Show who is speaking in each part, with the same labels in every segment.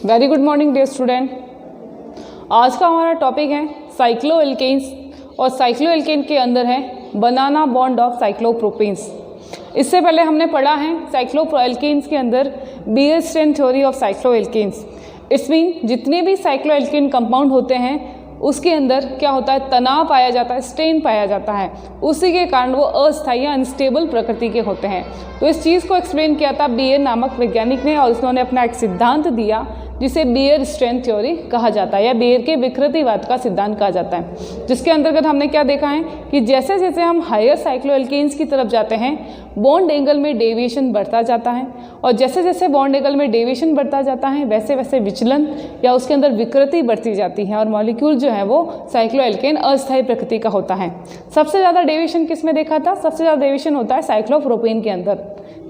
Speaker 1: Very good morning dear student. आज का हमारा टॉपिक है साइक्लोएल्केन्स और साइक्लोएल्केन के अंदर है बनाना बॉन्ड ऑफ साइक्लोप्रोपेन्स। इससे पहले हमने पढ़ा है साइक्लोएल्केन्स के अंदर Baeyer strain theory of cycloalkanes. It's mean जितने भी साइक्लोएल्केन कंपाउंड होते हैं उसके अंदर क्या होता है, तनाव पाया जाता है, स्ट्रेन पाया जाता है, उसी के कारण वो अस्थायी या अनस्टेबल प्रकृति के होते हैं। तो इस चीज़ को एक्सप्लेन किया था बियर नामक वैज्ञानिक ने और उन्होंने अपना एक सिद्धांत दिया जिसे बियर स्ट्रेन थ्योरी कहा जाता है या बियर के विकृतिवाद का सिद्धांत कहा जाता है, जिसके अंतर्गत हमने क्या देखा है कि जैसे जैसे हम हायर साइक्लोएल्केन्स की तरफ जाते हैं बॉन्ड एंगल में डेविएशन बढ़ता जाता है और जैसे जैसे बॉन्ड एंगल में डेविएशन बढ़ता जाता है वैसे वैसे विचलन या उसके अंदर विकृति बढ़ती जाती है और मॉलिक्यूल जो है वो साइक्लोएल्केन अस्थायी प्रकृति का होता है। सबसे ज़्यादा डेविएशन किस में देखा था? सबसे ज़्यादा डेविएशन होता है साइक्लोप्रोपेन के अंदर,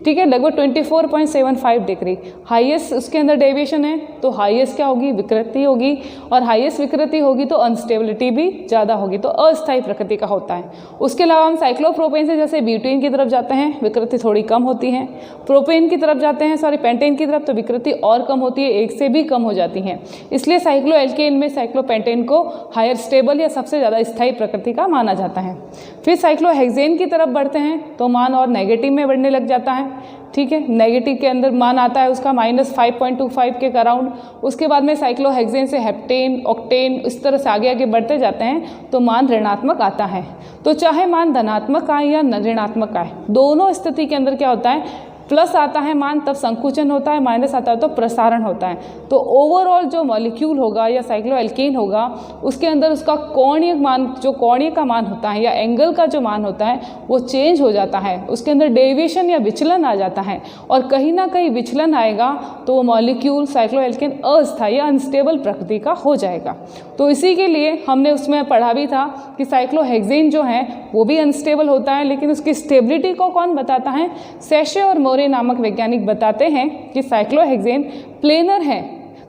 Speaker 1: ठीक है, लगभग 24.75 डिग्री हाईएस्ट उसके अंदर डेविएशन है। तो हाईएस्ट क्या होगी? विकृति होगी और हाईएस्ट विकृति होगी तो अनस्टेबिलिटी भी ज़्यादा होगी, तो अस्थायी प्रकृति का होता है। उसके अलावा हम साइक्लोप्रोपेन से जैसे ब्यूटेन की तरफ जाते हैं विकृति थोड़ी कम होती है, प्रोपेन की तरफ जाते हैं पेंटेन की तरफ तो विकृति और कम होती है, एक से भी कम हो जाती है। इसलिए साइक्लोएल्केन में साइक्लोपेंटेन को हायर स्टेबल या सबसे ज़्यादा स्थायी प्रकृति का माना जाता है। फिर साइक्लोहेक्सेन की तरफ बढ़ते हैं तो मान और नेगेटिव में बढ़ने लग जाता है, ठीक है, नेगेटिव के अंदर मान आता है उसका -5.25 के अराउंड। उसके बाद में साइक्लोहेक्सेन से हेप्टेन, ऑक्टेन इस तरह से आगे आगे बढ़ते जाते हैं तो मान ऋणात्मक आता है। तो चाहे मान धनात्मक आए या ऋणात्मक आए, दोनों स्थिति के अंदर क्या होता है, प्लस आता है मान तब संकुचन होता है, माइनस आता है तो प्रसारण होता है। तो ओवरऑल जो मॉलिक्यूल होगा या साइक्लोएल्केन होगा उसके अंदर उसका कोणीय मान, जो कोणीय का मान होता है या एंगल का जो मान होता है वो चेंज हो जाता है, उसके अंदर डेविएशन या विचलन आ जाता है और कहीं ना कहीं विचलन आएगा तो वो मॉलिक्यूल साइक्लोएल्केन अस्थायी या अनस्टेबल प्रकृति का हो जाएगा। तो इसी के लिए हमने उसमें पढ़ा भी था कि साइक्लोहेक्सेन जो है वो भी अनस्टेबल होता है, लेकिन उसकी स्टेबिलिटी को कौन बताता है? सेशे और मोरे नामक वैज्ञानिक बताते हैं कि साइक्लोहेक्सेन प्लेनर है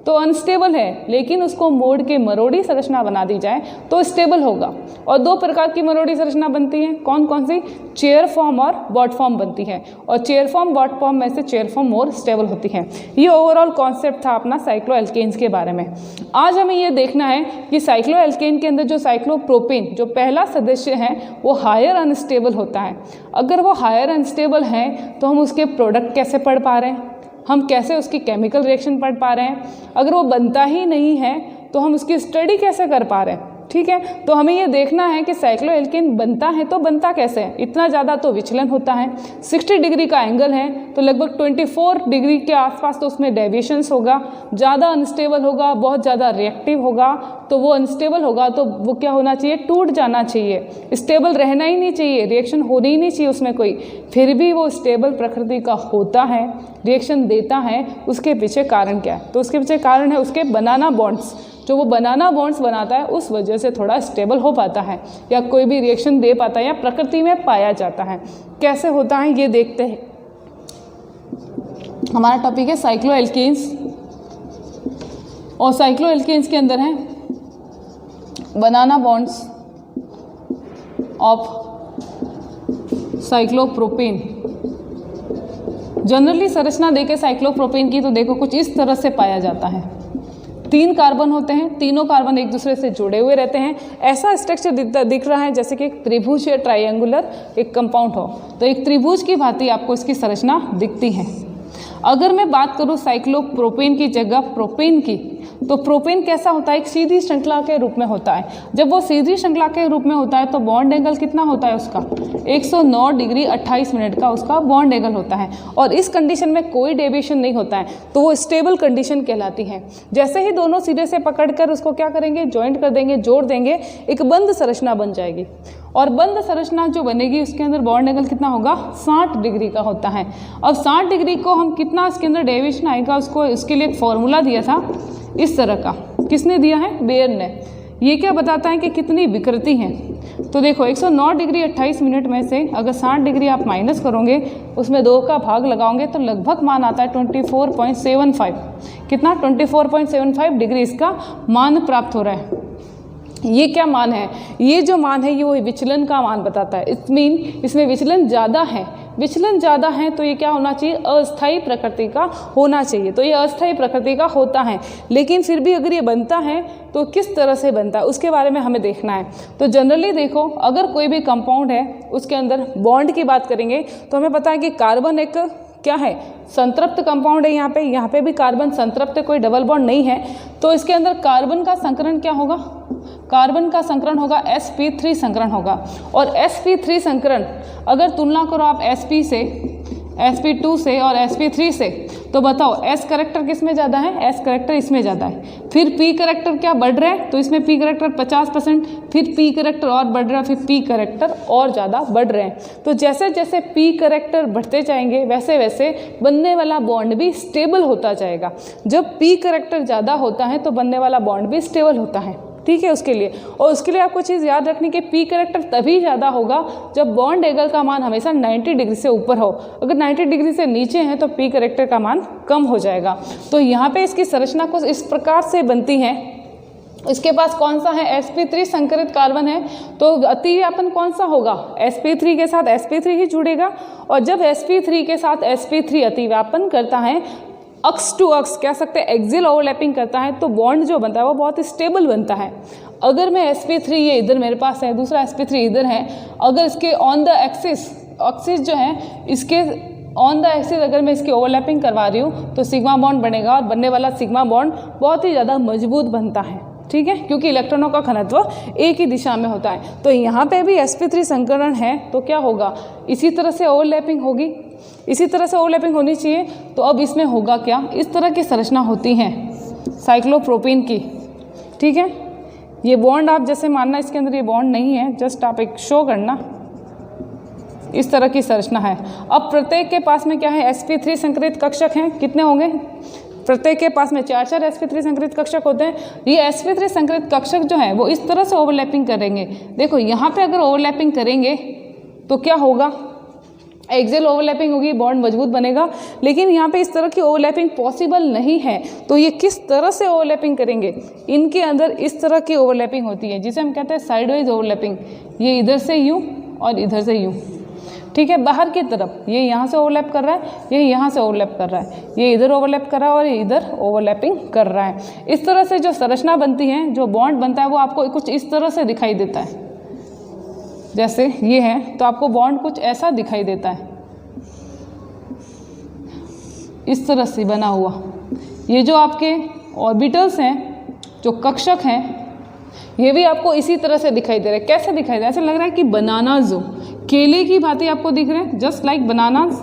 Speaker 1: तो अनस्टेबल है, लेकिन उसको मोड़ के मरोड़ी संरचना बना दी जाए तो स्टेबल होगा। और दो प्रकार की मरोड़ी संरचना बनती है, कौन कौन सी? चेयर फॉर्म और बॉट फॉर्म बनती है और चेयर फॉर्म बॉट फॉर्म में से चेयर फॉर्म मोर स्टेबल होती है। ये ओवरऑल कॉन्सेप्ट था अपना साइक्लोएल्केन्स के बारे में। आज हमें ये देखना है कि साइक्लोएल्केन के अंदर जो साइक्लोप्रोपेन जो पहला सदस्य है वो हायर अनस्टेबल होता है। अगर वो हायर अनस्टेबल है तो हम उसके प्रोडक्ट कैसे पढ़ पा रहे हैं, हम कैसे उसकी केमिकल रिएक्शन पढ़ पा रहे हैं, अगर वो बनता ही नहीं है तो हम उसकी स्टडी कैसे कर पा रहे हैं, ठीक है। तो हमें ये देखना है कि साइक्लोएल्केन बनता है तो बनता कैसे है। इतना ज़्यादा तो विचलन होता है, 60 डिग्री का एंगल है तो लगभग 24 डिग्री के आसपास तो उसमें डेविएशंस होगा, ज़्यादा अनस्टेबल होगा, बहुत ज़्यादा रिएक्टिव होगा तो वो अनस्टेबल होगा तो वो क्या होना चाहिए? टूट जाना चाहिए, स्टेबल रहना ही नहीं चाहिए, रिएक्शन होनी ही नहीं चाहिए उसमें कोई। फिर भी वो स्टेबल प्रकृति का होता है, रिएक्शन देता है, उसके पीछे कारण क्या है? तो उसके पीछे कारण है उसके बनाना बॉन्ड्स। जो वो बनाना बॉन्ड्स बनाता है उस वजह से थोड़ा स्टेबल हो पाता है या कोई भी रिएक्शन दे पाता है या प्रकृति में पाया जाता है। कैसे होता है ये देखते हैं। हमारा टॉपिक है साइक्लोएल्केन्स और साइक्लोएल्केन्स के अंदर है बनाना बॉन्ड्स ऑफ साइक्लोप्रोपेन। जनरली संरचना देखे साइक्लोप्रोपेन की तो देखो कुछ इस तरह से पाया जाता है। 3 कार्बन होते हैं, तीनों कार्बन एक दूसरे से जुड़े हुए रहते हैं। ऐसा स्ट्रक्चर दिख रहा है जैसे कि एक त्रिभुज या ट्रायंगुलर एक कंपाउंड हो, तो एक त्रिभुज की भांति आपको इसकी संरचना दिखती है। अगर मैं बात करूं साइक्लोप्रोपेन की जगह प्रोपेन की, तो प्रोपेन कैसा होता है? एक सीधी श्रृंखला के रूप में होता है। जब वो सीधी श्रृंखला के रूप में होता है तो बॉन्ड एंगल कितना होता है उसका? 109 डिग्री 28 मिनट का उसका बॉन्ड एंगल होता है और इस कंडीशन में कोई डेविएशन नहीं होता है तो वो स्टेबल कंडीशन कहलाती है। जैसे ही दोनों सिरे से पकड़कर उसको क्या करेंगे? जॉइंट कर देंगे, जोड़ देंगे, एक बंद संरचना बन जाएगी और बंद संरचना जो बनेगी उसके अंदर बॉन्ड एंगल कितना होगा? 60 डिग्री का होता है। अब 60 डिग्री को हम कितना इसके अंदर डेविएशन आएगा उसको, इसके लिए एक फॉर्मूला दिया था इस तरह का। किसने दिया है? बेयर ने। ये क्या बताता है कि कितनी विकृति है। तो देखो 109 डिग्री 28 मिनट में से अगर 60 डिग्री आप माइनस करोगे उसमें 2 का भाग लगाओगे तो लगभग मान आता है 24.75। कितना? 24.75 डिग्री इसका मान प्राप्त हो रहा है। ये क्या मान है, ये जो मान है ये वो विचलन का मान बताता है। इट मीन इसमें विचलन ज़्यादा है, विचलन ज़्यादा है तो ये क्या होना चाहिए, अस्थायी प्रकृति का होना चाहिए। तो ये अस्थायी प्रकृति का होता है, लेकिन फिर भी अगर ये बनता है तो किस तरह से बनता है उसके बारे में हमें देखना है। तो जनरली देखो, अगर कोई भी कंपाउंड है उसके अंदर बॉन्ड की बात करेंगे तो हमें पता है कि कार्बन एक क्या है, संतृप्त कंपाउंड है। यहाँ पे भी कार्बन संतृप्त है, कोई डबल बॉन्ड नहीं है। तो इसके अंदर कार्बन का संकरण क्या होगा, कार्बन का संकरण होगा sp3 संकरण होगा। और sp3 संकरण अगर तुलना करो आप sp से, sp2 से और sp3 से, तो बताओ s करेक्टर किस में ज़्यादा है, s करेक्टर इसमें ज़्यादा है। फिर p करेक्टर क्या बढ़ रहा है, तो इसमें p करेक्टर 50%, फिर p करेक्टर और बढ़ रहा है, फिर p करेक्टर और ज़्यादा बढ़ रहे हैं। तो जैसे जैसे p करेक्टर बढ़ते जाएंगे वैसे वैसे बनने वाला बॉन्ड भी स्टेबल होता जाएगा। जब p करेक्टर ज़्यादा होता है तो बनने वाला बॉन्ड भी स्टेबल होता है, ठीक है। उसके लिए और उसके लिए आपको चीज़ याद रखनी कि पी करेक्टर तभी ज़्यादा होगा जब बॉन्ड एंगल का मान हमेशा 90 डिग्री से ऊपर हो। अगर 90 डिग्री से नीचे है तो पी करेक्टर का मान कम हो जाएगा। तो यहाँ पे इसकी संरचना कुछ इस प्रकार से बनती है। इसके पास कौन सा है, sp3 संकरित कार्बन है, तो अतिव्यापन कौन सा होगा, sp3 के साथ sp3 ही जुड़ेगा। और जब sp3 के साथ sp3 अतिव्यापन करता है, अक्स टू अक्स कह सकते हैं, एक्सियल ओवरलैपिंग करता है, तो बॉन्ड जो बनता है वो बहुत स्टेबल बनता है। अगर मैं sp3 ये इधर मेरे पास है, दूसरा sp3 इधर है, अगर इसके ऑन द एक्सिस जो है इसके ऑन द एक्सिस अगर मैं इसकी ओवरलैपिंग करवा रही हूँ तो सिग्मा बॉन्ड बनेगा और बनने वाला सिग्मा बॉन्ड बहुत ही ज़्यादा मजबूत बनता है, ठीक है, क्योंकि इलेक्ट्रॉनों का घनत्व एक ही दिशा में होता है। तो यहाँ पे भी sp3 संकरण है तो क्या होगा, इसी तरह से ओवरलैपिंग होगी, इसी तरह से ओवरलैपिंग होनी चाहिए। तो अब इसमें होगा क्या, इस तरह की संरचना होती है साइक्लोप्रोपीन की, ठीक है। ये बॉन्ड आप जैसे मानना इसके अंदर ये बॉन्ड नहीं है, जस्ट आप एक शो करना, इस तरह की संरचना है। अब प्रत्येक के पास में क्या है, sp3 संकरित कक्षक हैं, कितने होंगे, प्रत्येक के पास में 4 sp3 संकरित कक्षक होते हैं। ये sp3 संकरित कक्षक जो है वो इस तरह से ओवरलैपिंग करेंगे। देखो यहाँ पे अगर ओवरलैपिंग करेंगे तो क्या होगा, एक्सियल ओवरलैपिंग होगी, बॉन्ड मजबूत बनेगा। लेकिन यहाँ पे इस तरह की ओवरलैपिंग पॉसिबल नहीं है, तो ये किस तरह से ओवरलैपिंग करेंगे, इनके अंदर इस तरह की ओवरलैपिंग होती है जिसे हम कहते हैं साइडवाइज ओवरलैपिंग। ये इधर से यूँ और इधर से यूँ, ठीक है, बाहर की तरफ ये यहाँ से ओवरलैप कर रहा है, ये यहाँ से ओवरलैप कर रहा है, ये इधर ओवरलैप कर रहा है और ये इधर ओवरलैपिंग कर रहा है। इस तरह से जो संरचना बनती है, जो बॉन्ड बनता है वो आपको कुछ इस तरह से दिखाई देता है। जैसे ये है तो आपको बॉन्ड कुछ ऐसा दिखाई देता है, इस तरह से बना हुआ। ये जो आपके ऑर्बिटल्स हैं, जो कक्षक हैं, ये भी आपको इसी तरह से दिखाई दे रहे हैं। कैसे दिखाई दे रहा है, ऐसा लग रहा है कि बनानाज हो, केले की भांति आपको दिख रहे हैं, जस्ट लाइक बनानाज।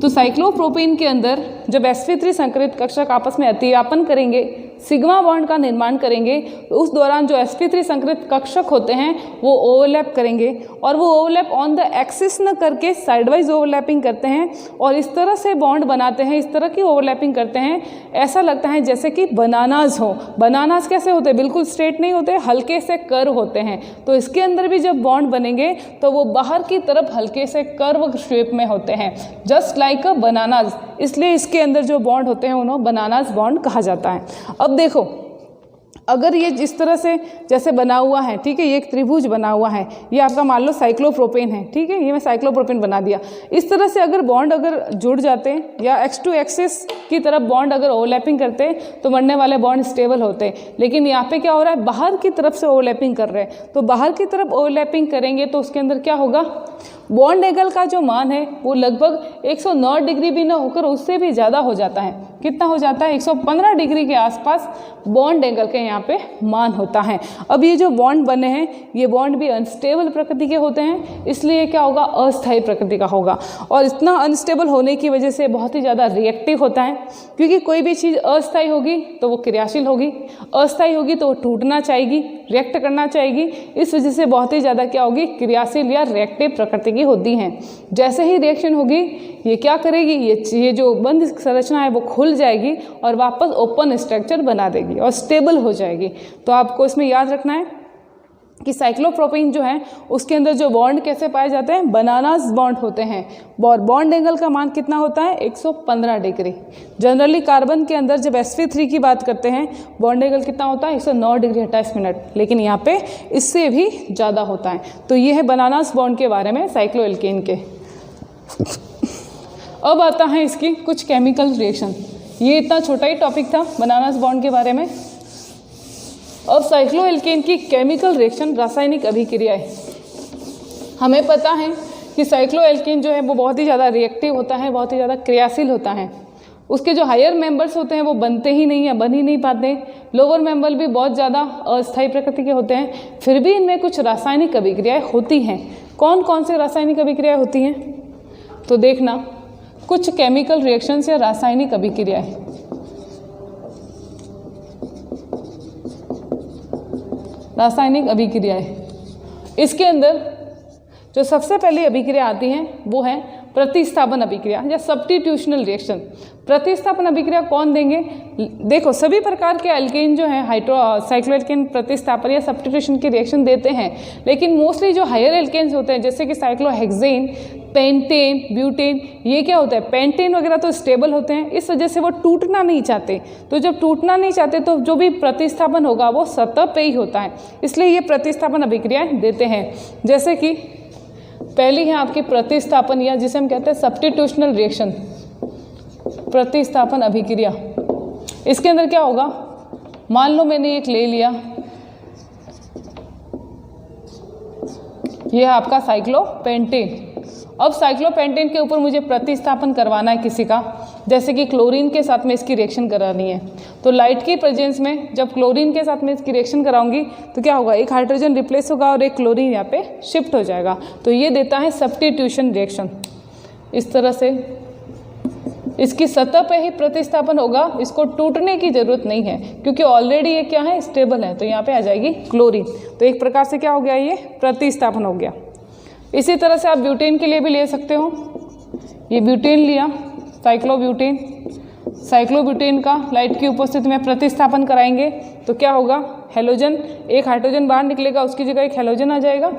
Speaker 1: तो साइक्लोप्रोपीन के अंदर जब sp3 संकरित कक्षक आपस में अतिव्यापन करेंगे, सिग्मा बॉन्ड का निर्माण करेंगे, तो उस दौरान जो sp3 संकरित कक्षक होते हैं वो ओवरलैप करेंगे और वो ओवरलैप ऑन द एक्सिस न करके साइडवाइज ओवरलैपिंग करते हैं और इस तरह से बॉन्ड बनाते हैं, इस तरह की ओवरलैपिंग करते हैं। ऐसा लगता है जैसे कि बनानाज हो। बनानाज कैसे होते हैं, बिल्कुल स्ट्रेट नहीं होते, हल्के से कर्व होते हैं। तो इसके अंदर भी जब बॉन्ड बनेंगे तो वो बाहर की तरफ हल्के से कर्व शेप में होते हैं, जस्ट लाइक अ बनानाज। इसलिए इसके अंदर जो बॉन्ड होते हैं उन्हें बनानाज बॉन्ड कहा जाता है। अब देखो, अगर ये जिस तरह से जैसे बना हुआ है, ठीक है, ये एक त्रिभुज बना हुआ है, ये आपका मान लो साइक्लोप्रोपेन है, ठीक है, ये मैं साइक्लोप्रोपेन बना दिया। इस तरह से अगर बॉन्ड अगर जुड़ जाते हैं या एक्स टू एक्सिस की तरफ बॉन्ड अगर ओवरलैपिंग करते हैं तो बनने वाले बॉन्ड स्टेबल होते हैं। लेकिन यहाँ पे क्या हो रहा है, बाहर की तरफ से ओवरलैपिंग कर रहे हैं, तो बाहर की तरफ ओवरलैपिंग करेंगे तो उसके अंदर क्या होगा, बॉन्ड एंगल का जो मान है वो लगभग 109 डिग्री भी ना होकर उससे भी ज़्यादा हो जाता है। कितना हो जाता है, 115 डिग्री के आसपास बॉन्ड एंगल के यहाँ पे मान होता है। अब ये जो बॉन्ड बने हैं ये बॉन्ड भी अनस्टेबल प्रकृति के होते हैं, इसलिए क्या होगा, अस्थायी प्रकृति का होगा। और इतना अनस्टेबल होने की वजह से बहुत ही ज़्यादा रिएक्टिव होता है, क्योंकि कोई भी चीज़ अस्थायी होगी तो वो क्रियाशील होगी, अस्थायी होगी तो वो टूटना चाहेगी, रिएक्ट करना चाहेगी। इस वजह से बहुत ही ज़्यादा क्या होगी, क्रियाशील या रिएक्टिव प्रकृति की होती हैं। जैसे ही रिएक्शन होगी ये क्या करेगी, ये जो बंद संरचना है वो खुल जाएगी और वापस ओपन स्ट्रक्चर बना देगी और स्टेबल हो जाएगी। तो आपको इसमें याद रखना है कि साइक्लोप्रोपेन जो है उसके अंदर जो बॉन्ड कैसे पाए जाते हैं, बनानास बॉन्ड होते हैं। और बॉन्ड एंगल का मान कितना होता है, 115 डिग्री। जनरली कार्बन के अंदर जब sp3 की बात करते हैं बॉन्ड एंगल कितना होता है, 109 डिग्री 28 मिनट, लेकिन यहाँ पे इससे भी ज़्यादा होता है। तो ये है बनानास बॉन्ड के बारे में साइक्लोएल्केन के। अब आता है इसकी कुछ केमिकल रिएक्शन। ये इतना छोटा ही टॉपिक था बनानास बॉन्ड के बारे में। अब साइक्लोएल्केन की केमिकल रिएक्शन, रासायनिक अभिक्रियाएं। हमें पता है कि साइक्लोएल्केन जो है वो बहुत ही ज़्यादा रिएक्टिव होता है, बहुत ही ज़्यादा क्रियाशील होता है। उसके जो हायर मेंबर्स होते हैं वो बनते ही नहीं है, बन ही नहीं पाते। लोअर मेंबर भी बहुत ज़्यादा अस्थायी प्रकृति के होते हैं। फिर भी इनमें कुछ रासायनिक अभिक्रियाएं होती हैं। कौन कौन से रासायनिक अभिक्रियाएं होती हैं, तो देखना कुछ केमिकल रिएक्शंस या रासायनिक अभिक्रियाएं। रासायनिक अभिक्रियाएं, इसके अंदर जो सबसे पहली अभिक्रिया आती है वो है प्रतिस्थापन अभिक्रिया या सब्स्टिट्यूशनल रिएक्शन। प्रतिस्थापन अभिक्रिया कौन देंगे, देखो सभी प्रकार के अल्केन जो है साइक्लोएल्केन प्रतिस्थापन या सब्स्टिट्यूशन की रिएक्शन देते हैं, लेकिन मोस्टली जो हायर एल्केन्स होते हैं जैसे कि साइक्लोहेक्सेन, पेंटेन, ब्यूटेन, ये क्या होता है, पेंटेन वगैरह तो स्टेबल होते हैं, इस वजह से वो टूटना नहीं चाहते। तो जब टूटना नहीं चाहते तो जो भी प्रतिस्थापन होगा वो सतह पे ही होता है, इसलिए ये प्रतिस्थापन अभिक्रियाएं देते हैं। जैसे कि पहली है आपकी प्रतिस्थापन या जिसे हम कहते हैं सब्स्टिट्यूशनल रिएक्शन, प्रतिस्थापन अभिक्रिया। इसके अंदर क्या होगा, मान लो मैंने एक ले लिया, यह है आपका साइक्लोपेंटेन। अब साइक्लोपेंटेन के ऊपर मुझे प्रतिस्थापन करवाना है किसी का, जैसे कि क्लोरीन के साथ में इसकी रिएक्शन करानी है। तो लाइट की प्रेजेंस में जब क्लोरीन के साथ में इसकी रिएक्शन कराऊंगी तो क्या होगा, एक हाइड्रोजन रिप्लेस होगा और एक क्लोरीन यहाँ पे शिफ्ट हो जाएगा। तो ये देता है सब्स्टिट्यूशन रिएक्शन। इस तरह से इसकी सतह पे ही प्रतिस्थापन होगा, इसको टूटने की जरूरत नहीं है क्योंकि ऑलरेडी ये क्या है, स्टेबल है। तो यहाँ पे आ जाएगी क्लोरीन। तो एक प्रकार से क्या हो गया, ये प्रतिस्थापन हो गया। इसी तरह से आप ब्यूटेन के लिए भी ले सकते हो। ये ब्यूटेन लिया, साइक्लोब्यूटेन, साइक्लोब्यूटेन का लाइट की उपस्थिति में प्रतिस्थापन कराएंगे तो क्या होगा, हेलोजन, एक हाइड्रोजन बाहर निकलेगा, उसकी जगह एक हेलोजन आ जाएगा।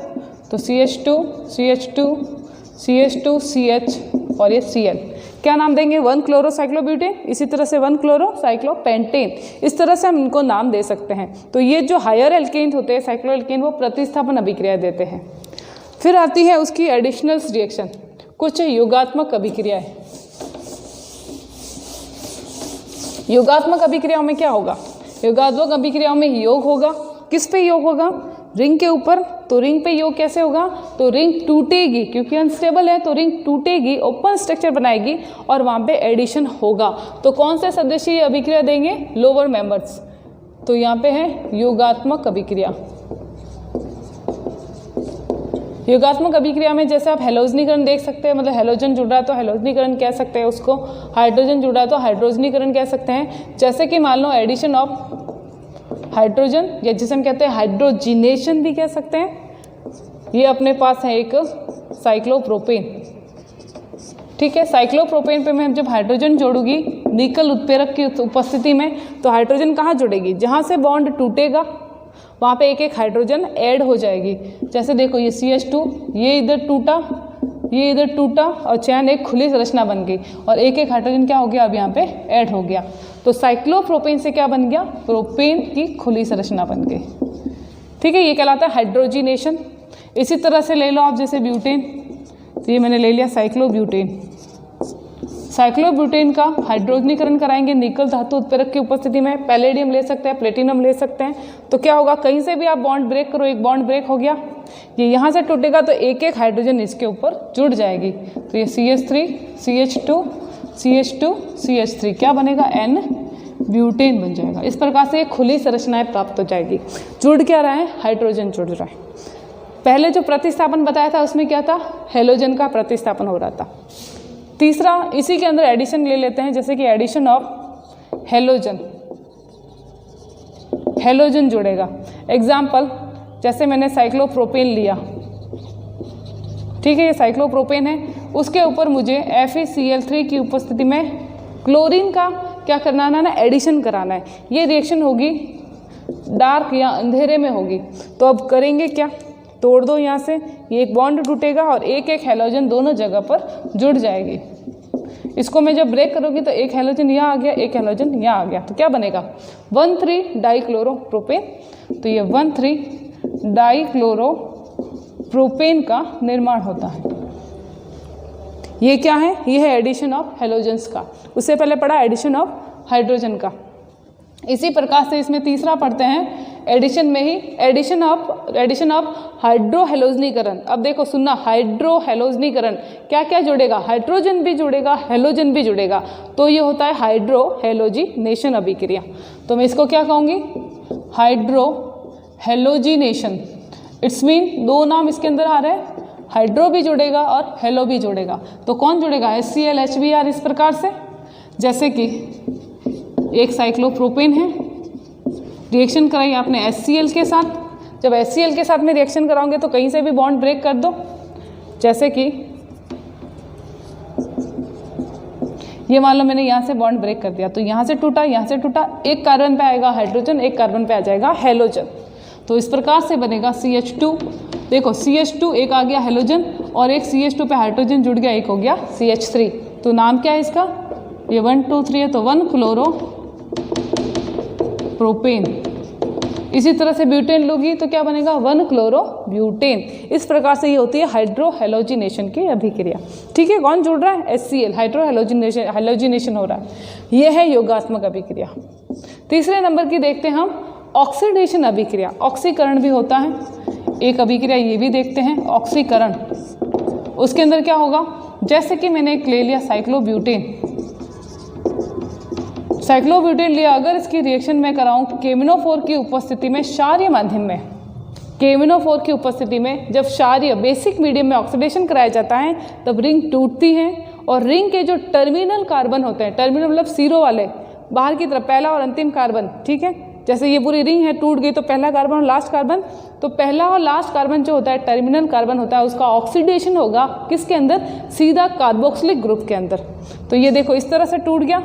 Speaker 1: तो CH2 CH2 CH2 CH और ये Cl, क्या नाम देंगे, 1-क्लोरोसाइक्लोब्यूटेन। इसी तरह से 1-क्लोरोसाइक्लोपेंटेन, इस तरह से हम इनको नाम दे सकते हैं। तो ये जो हायर एल्केन होते हैं साइक्लोएल्केन, वो प्रतिस्थापन अभिक्रिया देते हैं। फिर आती है उसकी एडिशनल रिएक्शन, कुछ योगात्मक अभिक्रियाएं। योगात्मक अभिक्रियाओं में क्या होगा, योगात्मक अभिक्रियाओं में योग होगा। किस पे योग होगा, रिंग के ऊपर। तो रिंग पे योग कैसे होगा, तो रिंग टूटेगी क्योंकि अनस्टेबल है, तो रिंग टूटेगी, ओपन स्ट्रक्चर बनाएगी और वहाँ पे एडिशन होगा। तो कौन से सदस्य ये अभिक्रिया देंगे, लोअर मेंबर्स। तो यहाँ पे है योगात्मक अभिक्रिया। योगात्मक अभिक्रिया में जैसे आप हेलोजनीकरण देख सकते हैं, मतलब हेलोजन जुड़ रहा है तो हेलोजनीकरण कह सकते हैं उसको, हाइड्रोजन जुड़ रहा है तो हाइड्रोजनीकरण कह सकते हैं। जैसे कि मान लो एडिशन ऑफ हाइड्रोजन, या जिसे हम कहते हैं हाइड्रोजिनेशन भी कह सकते हैं। ये अपने पास है एक साइक्लोप्रोपेन, ठीक है। साइक्लोप्रोपेन पे मैं जब हाइड्रोजन जोड़ूंगी निकल उत्प्रेरक की उपस्थिति में, तो हाइड्रोजन कहाँ जुड़ेगी, जहाँ से बॉन्ड टूटेगा वहाँ पे एक एक हाइड्रोजन ऐड हो जाएगी। जैसे देखो ये CH2, ये इधर टूटा, ये इधर टूटा और चैन एक खुली संरचना बन गई और एक एक हाइड्रोजन क्या हो गया, अब यहाँ पे ऐड हो गया। तो साइक्लोप्रोपेन से क्या बन गया, प्रोपेन की खुली संरचना बन गई, ठीक है। ये कहलाता है हाइड्रोजिनेशन। इसी तरह से ले लो आप जैसे ब्यूटेन, तो ये मैंने ले लिया साइक्लोब्यूटेन। साइक्लोब्यूटेन का हाइड्रोजनीकरण कराएंगे निकल धातु उत्प्रेरक की उपस्थिति में, पैलेडियम ले सकते हैं, प्लेटिनम ले सकते हैं। तो क्या होगा, कहीं से भी आप बॉन्ड ब्रेक करो, एक बॉन्ड ब्रेक हो गया, ये यहाँ से टूटेगा तो एक एक हाइड्रोजन इसके ऊपर जुड़ जाएगी। तो ये CH3 CH2 CH2 CH3 क्या बनेगा, N ब्यूटेन बन जाएगा। इस प्रकार से एक खुली संरचनाएं प्राप्त हो जाएगी। जुड़ क्या रहा है, हाइड्रोजन जुड़ रहा है। पहले जो प्रतिस्थापन बताया था उसमें क्या था, हेलोजन का प्रतिस्थापन हो रहा था। तीसरा इसी के अंदर एडिशन ले लेते हैं, जैसे कि एडिशन ऑफ हेलोजन, हेलोजन जुड़ेगा। एग्जाम्पल जैसे मैंने साइक्लोप्रोपेन लिया, ठीक है, ये साइक्लोप्रोपेन है, उसके ऊपर मुझे FeCl3 की उपस्थिति में क्लोरीन का क्या करना है ना, एडिशन कराना है। ये रिएक्शन होगी डार्क या अंधेरे में होगी। तो अब करेंगे क्या, तोड़ दो यहाँ से, ये एक बॉन्ड टूटेगा और एक एक हैलोजन दोनों जगह पर जुड़ जाएगी। इसको मैं जब ब्रेक करूँगी तो एक हैलोजन यहाँ आ गया, एक हैलोजन यहाँ आ गया, तो क्या बनेगा 1,3 डाइक्लोरोप्रोपेन। तो ये 1,3 डाइक्लोरोप्रोपेन का निर्माण होता है। ये क्या है, ये है एडिशन ऑफ हैलोजन्स का। उससे पहले पढ़ा एडिशन ऑफ हाइड्रोजन का। इसी प्रकार से इसमें तीसरा पढ़ते हैं एडिशन में ही एडिशन ऑफ हाइड्रोहेलोजनीकरण। अब देखो सुनना, हाइड्रोहेलोजनीकरण क्या क्या जुड़ेगा, हाइड्रोजन भी जुड़ेगा, हेलोजन भी जुड़ेगा, तो ये होता है हाइड्रोहेलोजिनेशन अभिक्रिया। तो मैं इसको क्या कहूँगी, हाइड्रोहेलोजिनेशन। इट्स मीन दो नाम इसके अंदर आ रहे हैं, हाइड्रो भी जुड़ेगा और हेलो भी जुड़ेगा। तो कौन जुड़ेगा, HCl HBr इस प्रकार से। जैसे कि एक साइक्लोप्रोपेन है, रिएक्शन कराई आपने HCl के साथ, जब HCl के साथ में रिएक्शन कराओगे तो कहीं से भी बॉन्ड ब्रेक कर दो। जैसे कि ये मान लो मैंने यहाँ से बॉन्ड ब्रेक कर दिया, तो यहाँ से टूटा, यहाँ से टूटा, एक कार्बन पे आएगा हाइड्रोजन, एक कार्बन पे आ जाएगा हेलोजन। तो इस प्रकार से बनेगा CH2। देखो CH2 एक आ गया हेलोजन और एक CH2 पे हाइड्रोजन जुड़ गया, एक हो गया CH3। तो नाम क्या है इसका, ये 1 2 3 है, तो 1 क्लोरोप्रोपेन। इसी तरह से ब्यूटेन लोगी तो क्या बनेगा 1 क्लोरोब्यूटेन। इस प्रकार से ये होती है हाइड्रोहेलोजिनेशन की अभिक्रिया। ठीक है, कौन जुड़ रहा है, HCl, हाइड्रोहेलोजिनेशन हो रहा है। ये है योगात्मक अभिक्रिया। तीसरे नंबर की देखते हैं हम ऑक्सीडेशन अभिक्रिया। ऑक्सीकरण भी होता है एक अभिक्रिया, ये भी देखते हैं ऑक्सीकरण। उसके अंदर क्या होगा, जैसे कि मैंने एक ले लिया साइक्लोब्यूटेन लिया, अगर इसकी रिएक्शन मैं कराऊं KMnO4 की उपस्थिति में, क्षारीय माध्यम में, KMnO4 की उपस्थिति में जब क्षारीय बेसिक मीडियम में ऑक्सीडेशन कराया जाता है तब रिंग टूटती है और रिंग के जो टर्मिनल कार्बन होते हैं, टर्मिनल मतलब सीरो वाले बाहर की तरफ, पहला और अंतिम कार्बन, ठीक है, जैसे ये पूरी रिंग है टूट गई तो पहला कार्बन और लास्ट कार्बन, तो पहला और लास्ट कार्बन जो होता है टर्मिनल कार्बन होता है, उसका ऑक्सीडेशन होगा किसके अंदर, सीधा कार्बोक्सिलिक ग्रुप के अंदर। तो ये देखो इस तरह से टूट गया,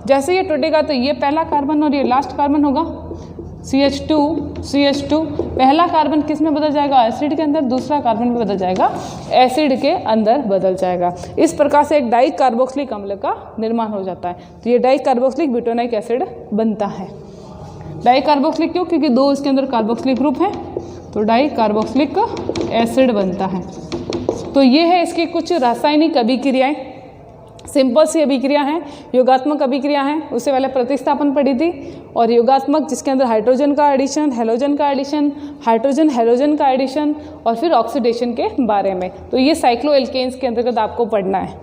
Speaker 1: जैसे ये टूटेगा तो ये पहला कार्बन और ये लास्ट कार्बन होगा CH2। पहला कार्बन किस में बदल जाएगा, एसिड के अंदर, दूसरा कार्बन में बदल जाएगा एसिड के अंदर बदल जाएगा। इस प्रकार से एक डाई कार्बोक्सिलिक अम्ल का निर्माण हो जाता है। तो ये डाई कार्बोक्सिलिक ब्यूटेनोइक एसिड बनता है। डाई कार्बोक्सिलिक क्यों, क्योंकि दो इसके अंदर कार्बोक्सिलिक ग्रुप हैं, तो डाई कार्बोक्सिलिक एसिड बनता है। तो ये है इसकी कुछ रासायनिक अभिक्रियाएं। सिंपल सी अभिक्रिया हैं, योगात्मक अभिक्रिया हैं। उससे पहले प्रतिस्थापन पढ़ी थी, और योगात्मक जिसके अंदर हाइड्रोजन का एडिशन, हेलोजन का एडिशन, हाइड्रोजन हेलोजन का एडिशन, और फिर ऑक्सीडेशन के बारे में। तो ये साइक्लोएल्केन्स के अंतर्गत आपको पढ़ना है।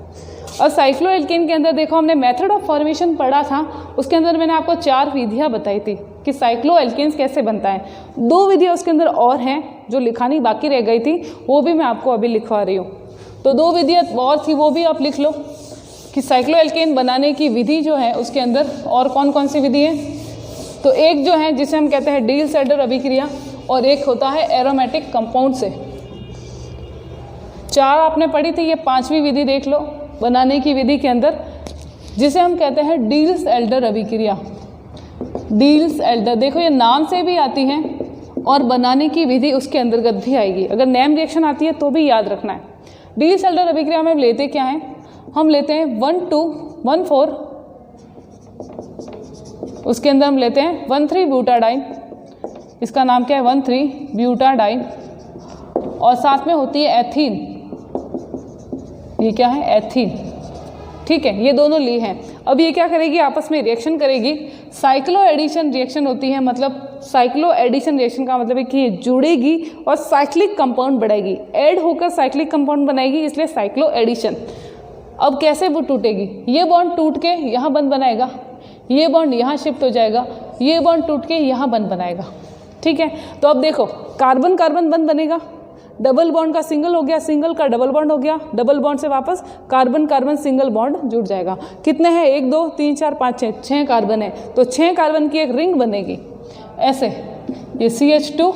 Speaker 1: और साइक्लोएल्केन के अंदर देखो हमने मेथड ऑफ फॉर्मेशन पढ़ा था, उसके अंदर मैंने आपको 4 विधियाँ बताई थी कि साइक्लोएल्केन्स कैसे बनता है। 2 विधियाँ उसके अंदर और हैं जो लिखानी बाकी रह गई थी, वो भी मैं आपको अभी लिखवा रही हूँ। तो 2 विधियाँ और थी, वो भी आप लिख लो कि साइक्लोएल्केन बनाने की विधि जो है उसके अंदर और कौन कौन सी विधि है। तो एक जो है जिसे हम कहते हैं डील-सैडर अभिक्रिया, और एक होता है एरोमेटिक कंपाउंड से। 4 आपने पढ़ी थी, ये 5वीं विधि देख लो बनाने की विधि के अंदर, जिसे हम कहते हैं डील्स-एल्डर अभिक्रिया। डील्स-एल्डर देखो ये नाम से भी आती है और बनाने की विधि उसके अंतर्गत भी आएगी। अगर नेम रिएक्शन आती है तो भी याद रखना है। डील्स-एल्डर अभिक्रिया में हम लेते क्या हैं, हम लेते हैं 1,2,1,4, उसके अंदर हम लेते हैं 1,3-ब्यूटाडाइन, इसका नाम क्या है 1,3-ब्यूटाडाइन, और साथ में होती है एथीन, ये क्या है एथीन, ठीक है, ये दोनों ली हैं। अब ये क्या करेगी, आपस में रिएक्शन करेगी, साइक्लो एडिशन रिएक्शन होती है। मतलब साइक्लो एडिशन रिएक्शन का मतलब है कि ये जुड़ेगी और साइक्लिक कंपाउंड बनाएगी, ऐड होकर साइक्लिक कंपाउंड बनाएगी, इसलिए साइक्लो एडिशन। अब कैसे वो टूटेगी, ये बॉन्ड टूट के यहाँ बंद बनाएगा, ये बॉन्ड यहाँ शिफ्ट हो जाएगा, ये बॉन्ड टूट के यहाँ बंद बनाएगा, ठीक है। तो अब देखो कार्बन कार्बन बंद बनेगा, डबल बॉन्ड का सिंगल हो गया, सिंगल का डबल बॉन्ड हो गया, डबल बॉन्ड से वापस कार्बन कार्बन सिंगल बॉन्ड जुड़ जाएगा। कितने हैं, 1 2 3 4 5 6, 6 कार्बन है, तो 6 कार्बन की एक रिंग बनेगी ऐसे। ये CH2,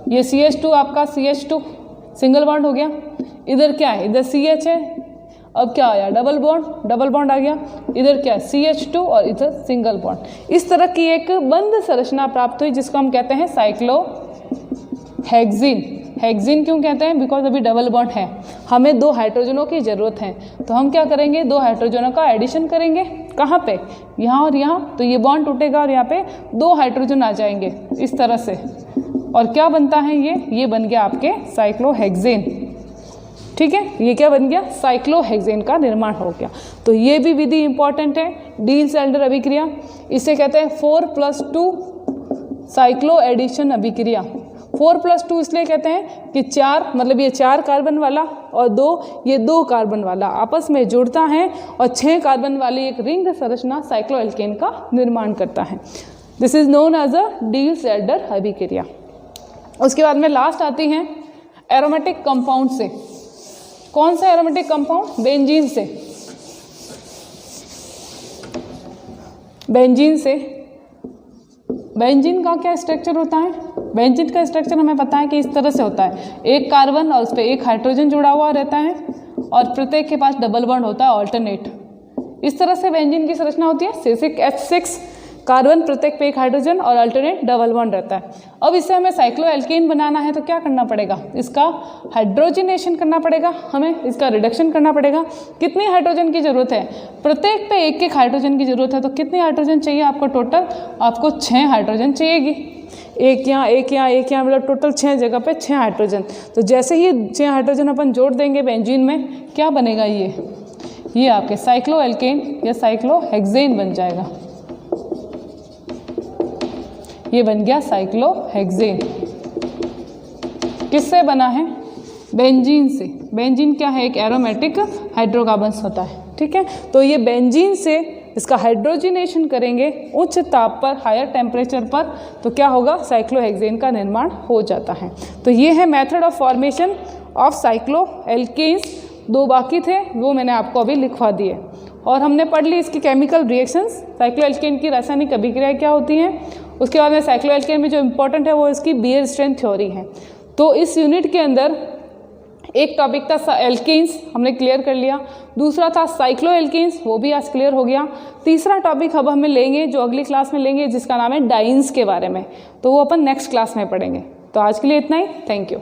Speaker 1: ये CH2 आपका CH2 सिंगल बॉन्ड हो गया, इधर क्या है, इधर CH है, अब क्या आया, डबल बॉन्ड आ गया, इधर क्या CH2 और इधर सिंगल बॉन्ड। इस तरह की एक बंद संरचना प्राप्त हुई जिसको हम कहते हैं साइक्लोहेक्सीन। हेक्सीन क्यों कहते हैं? बिकॉज अभी डबल बॉन्ड है, हमें 2 हाइड्रोजनों की ज़रूरत है, तो हम क्या करेंगे, 2 हाइड्रोजनों का एडिशन करेंगे। कहाँ पे? यहाँ और यहाँ, तो ये बॉन्ड टूटेगा और यहाँ पे 2 हाइड्रोजन आ जाएंगे इस तरह से, और क्या बनता है ये बन गया आपके साइक्लोहेक्सेन। ठीक है, ये क्या बन गया, साइक्लोहेक्सेन का निर्माण हो गया। तो ये भी विधि इंपॉर्टेंट है, डील-सैल्डर अभिक्रिया, इसे कहते हैं 4+2 साइक्लो एडिशन अभिक्रिया। 4+2 इसलिए कहते हैं कि 4 मतलब ये 4 कार्बन वाला और 2 ये 2 कार्बन वाला आपस में जुड़ता है और 6 कार्बन वाली एक रिंग संरचना साइक्लोएल्केन का निर्माण करता है। This is known as a Diels Alder अभिक्रिया। उसके बाद में लास्ट आती हैं एरोमेटिक कंपाउंड से। कौन सा एरोमेटिक कंपाउंड? बेंजीन से। बेंजीन का क्या स्ट्रक्चर होता है? बेंजीन का स्ट्रक्चर हमें पता है कि इस तरह से होता है, एक कार्बन और उस पर एक हाइड्रोजन जुड़ा हुआ रहता है और प्रत्येक के पास डबल बॉन्ड होता है ऑल्टरनेट। इस तरह से बेंजीन की संरचना होती है, C6H6 कार्बन, प्रत्येक पे एक हाइड्रोजन और अल्टरनेट डबल बॉन्ड रहता है। अब इससे हमें साइक्लोएल्केन बनाना है तो क्या करना पड़ेगा, इसका हाइड्रोजनेशन करना पड़ेगा, हमें इसका रिडक्शन करना पड़ेगा। कितनी हाइड्रोजन की जरूरत है? प्रत्येक पे एक एक हाइड्रोजन की जरूरत है, तो कितने हाइड्रोजन चाहिए आपको टोटल? आपको 6 हाइड्रोजन चाहिएगी, एक यहाँ एक यहाँ एक यहाँ, मतलब टोटल 6 जगह पे 6 हाइड्रोजन। तो जैसे ही 6 हाइड्रोजन अपन जोड़ देंगे बेंजीन में, क्या बनेगा, ये आपके साइक्लोएल्केन या साइक्लोहेक्सेन बन जाएगा। ये बन गया साइक्लोहेक्सेन। किससे बना है? बेंजीन से। बेंजीन क्या है? एक एरोमेटिक हाइड्रोकार्बन्स होता है। ठीक है, तो ये बेंजीन से इसका हाइड्रोजनेशन करेंगे उच्च ताप पर, हायर टेम्परेचर पर, तो क्या होगा, साइक्लोहेक्सेन का निर्माण हो जाता है। तो ये है method of formation of cycloalkenes. 2 बाकी थे, वो मैंने आपको अभी लिखवा दिए और हमने पढ़ ली इसकी केमिकल रिएक्शंस, साइक्लोएल्केन की रासायनिक अभिक्रिया क्या होती हैं। उसके बाद में साइक्लोएल्केन में जो इम्पोर्टेंट है वो इसकी बियर स्ट्रेंथ थ्योरी है। तो इस यूनिट के अंदर एक टॉपिक था एल्केन्स, हमने क्लियर कर लिया। दूसरा था साइक्लोएल्केन्स, वो भी आज क्लियर हो गया। तीसरा टॉपिक अब हमें लेंगे जो अगली क्लास में लेंगे, जिसका नाम है डाइन्स के बारे में, तो वो अपन नेक्स्ट क्लास में पढ़ेंगे। तो आज के लिए इतना ही, थैंक यू।